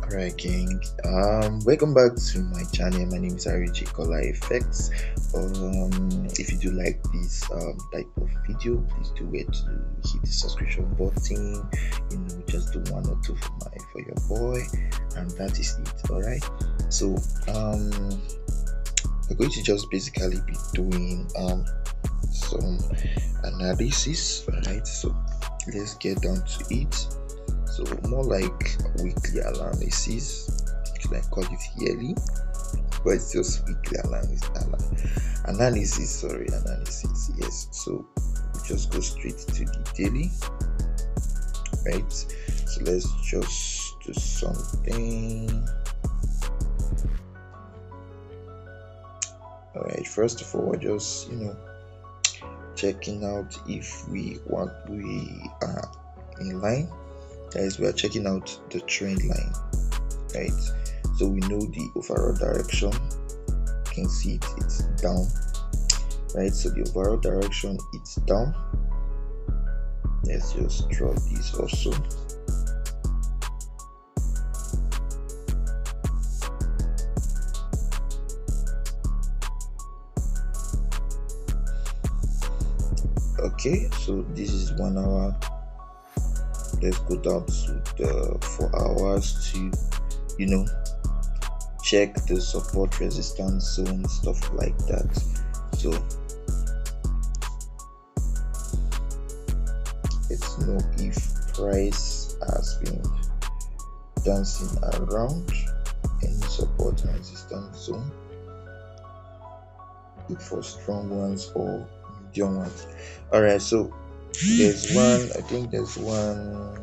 Alright, gang. Welcome back to my channel. My name is Effects. If you do like this type of video, please do wait to hit the subscription button. Just do one or two for your boy, and that is it. Alright. So we're going to just basically be doing some analysis. Alright. So let's get down to it. So more like weekly analysis, should I call it yearly? But it's just weekly analysis. Yes. So we just go straight to the daily, right? So let's just do something. All right. First of all, we're just checking out if we are in line. Guys, we are checking out the trend line, right? So we know the overall direction. You can see it's down, right? So the overall direction, it's down. Let's just draw this also. Okay, so this is 1 hour. Let's go down to the 4 hours to check the support resistance zone, stuff like that. So let's know if price has been dancing around any support and resistance zone. Look for strong ones or medium ones. All right, so there's one, I think there's one,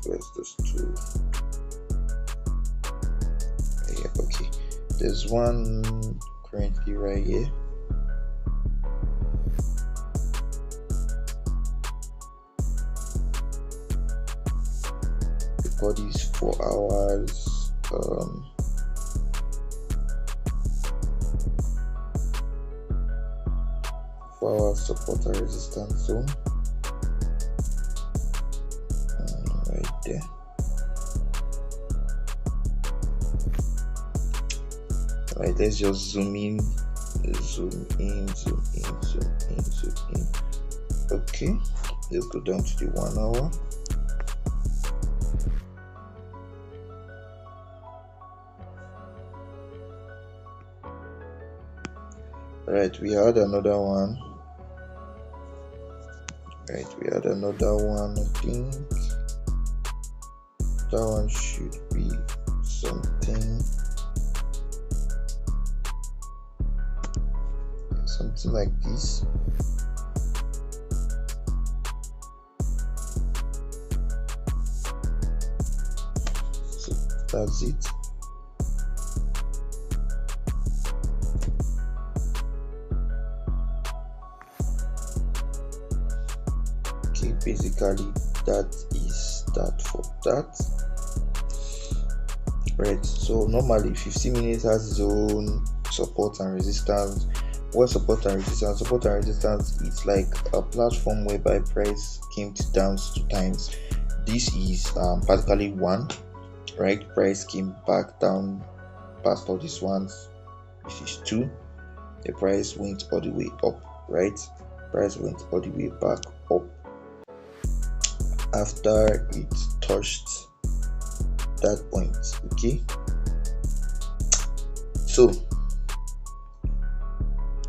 where's those two? Yeah, okay, there's one currently right here. The body is 4 hours, 4 hours support and resistance zone, right there. Alright, let's just zoom in. Okay, let's go down to the 1 hour. Alright, we had another one. Right, we had another one. I think that one should be something like this. So that's it. Basically that is that for that, right? So normally 15 minutes has its own support and resistance. What support and resistance, it's like a platform whereby price came to dance 2 times. This is particularly 1, right? Price came back down past all these ones. This is 2. The price went all the way up, right? Price went all the way back up after it touched that point. Okay, so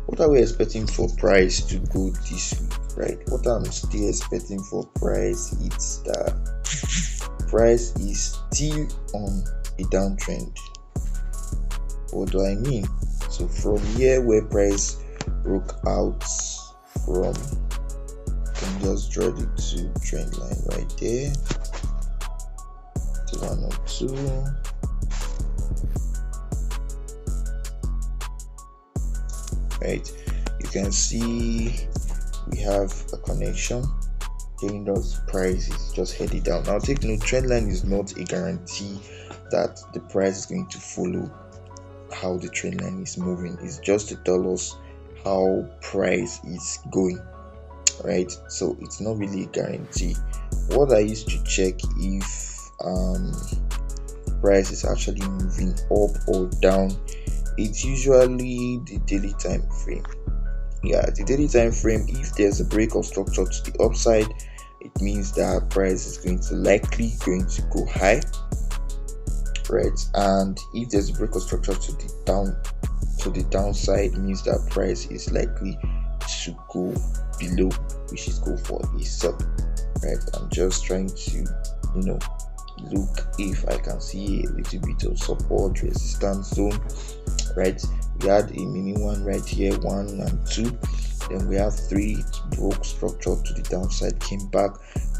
what are we expecting for price to go this week, right? What I'm still expecting for price, it's that price is still on a downtrend. What do I mean? So from here where price broke out from, just draw the 2 trend line right there to 102. Right, you can see we have a connection telling us price is just headed down. Now take note, trend line is not a guarantee that the price is going to follow how the trend line is moving. It's just to tell us how price is going. right? So it's not really a guarantee, what I used to check if price is actually moving up or down, it's usually the daily time frame. Yeah, the daily time frame, if there's a break of structure to the upside, it means that price is likely going to go high, right? And if there's a break of structure to the downside, it means that price is likely to go below, which is go for a sell, right? I'm just trying to look if I can see a little bit of support resistance zone, right? We had a mini one right here, 1 and 2, then we have 3. It broke structure to the downside, came back,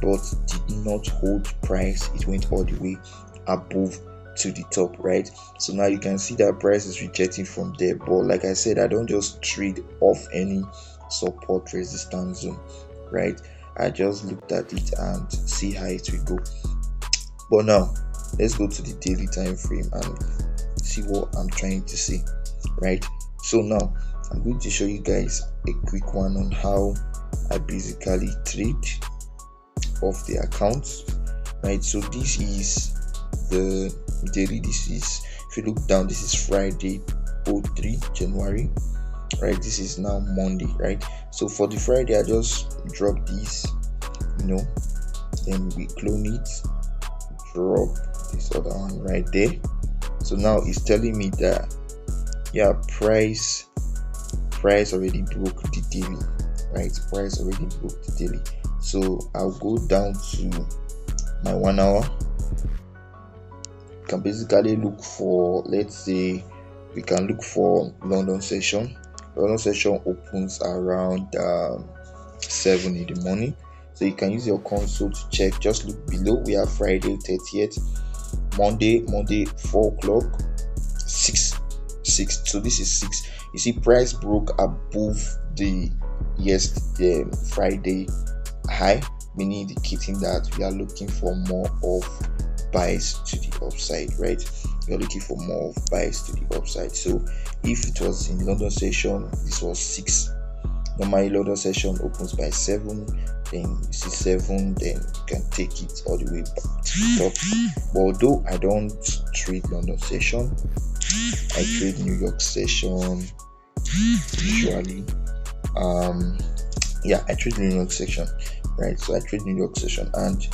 but did not hold price. It went all the way above to the top, right? So now you can see that price is rejecting from there, but like I said, I don't just trade off any support resistance zone, right? I just looked at it and see how it will go. But now let's go to the daily time frame and see what I'm trying to say, right? So now I'm going to show you guys a quick one on how I basically trade off the account, right? So this is the daily. This is, if you look down, this is Friday 03 January, right? This is now Monday, right? So for the Friday, I just drop this, then we clone it, drop this other one right there. So now it's telling me that price already broke the daily, right? Price already broke the daily. So I'll go down to my 1 hour. You can basically look for, let's say we can look for London session. London session opens around 7 in the morning. So you can use your console to check. Just look below. We have Friday 30th, Monday 4 o'clock, 6. So this is 6. You see, price broke above the Friday high, meaning indicating that we are looking for more of buys to the upside, right? You're looking for more of buys to the upside. So if it was in London session, this was 6. Normally London session opens by 7, then you see 7, then you can take it all the way back to the top. But although I don't trade London session, I trade New York session usually. I trade New York session, right? So I trade New York session, and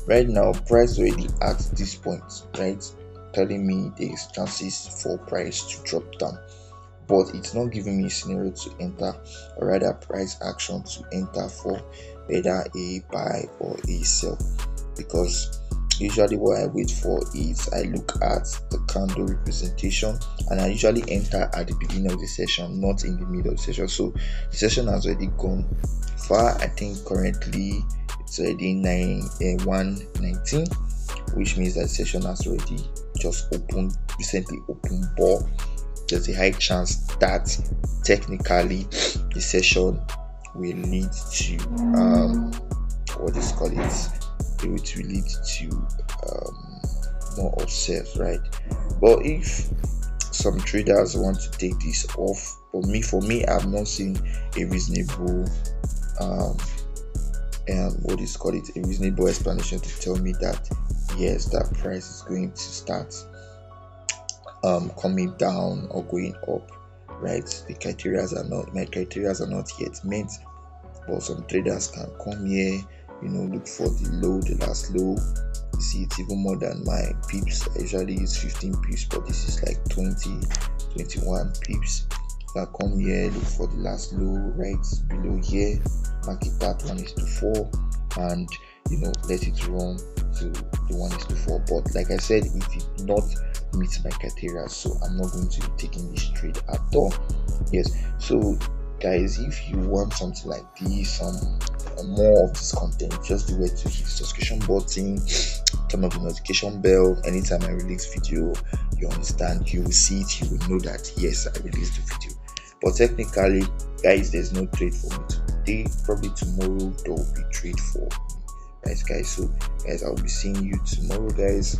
right now price already at this point, right, telling me there's chances for price to drop down, but it's not giving me a scenario to enter, or rather price action to enter for either a buy or a sell, because usually what I wait for is I look at the candle representation, and I usually enter at the beginning of the session, not in the middle of the session. So the session has already gone far. I think currently it's already 1:19, which means that the session has already just recently opened, but there's a high chance that technically the session will lead to it will lead to more offsets, right? But if some traders want to take this off, for me I've not seen a reasonable a reasonable explanation to tell me that yes, that price is going to start coming down or going up, right? My criteria are not yet met, but some traders can come here, look for the last low. You see, it's even more than my pips. I usually use 15 pips, but this is like 21 pips. You can come here, look for the last low right below here, mark it at 1:4, and let it run to the 1:4. But like I said, it did not meet my criteria, so I'm not going to be taking this trade at all. Yes, so guys, if you want something like this, more of this content, just do it to hit the subscription button, turn on the notification bell. Anytime I release video, you understand, you will see it, you will know that yes, I released the video. But technically, guys, there's no trade for me today. Probably tomorrow there will be trade for me, guys. So guys, I'll be seeing you tomorrow, guys.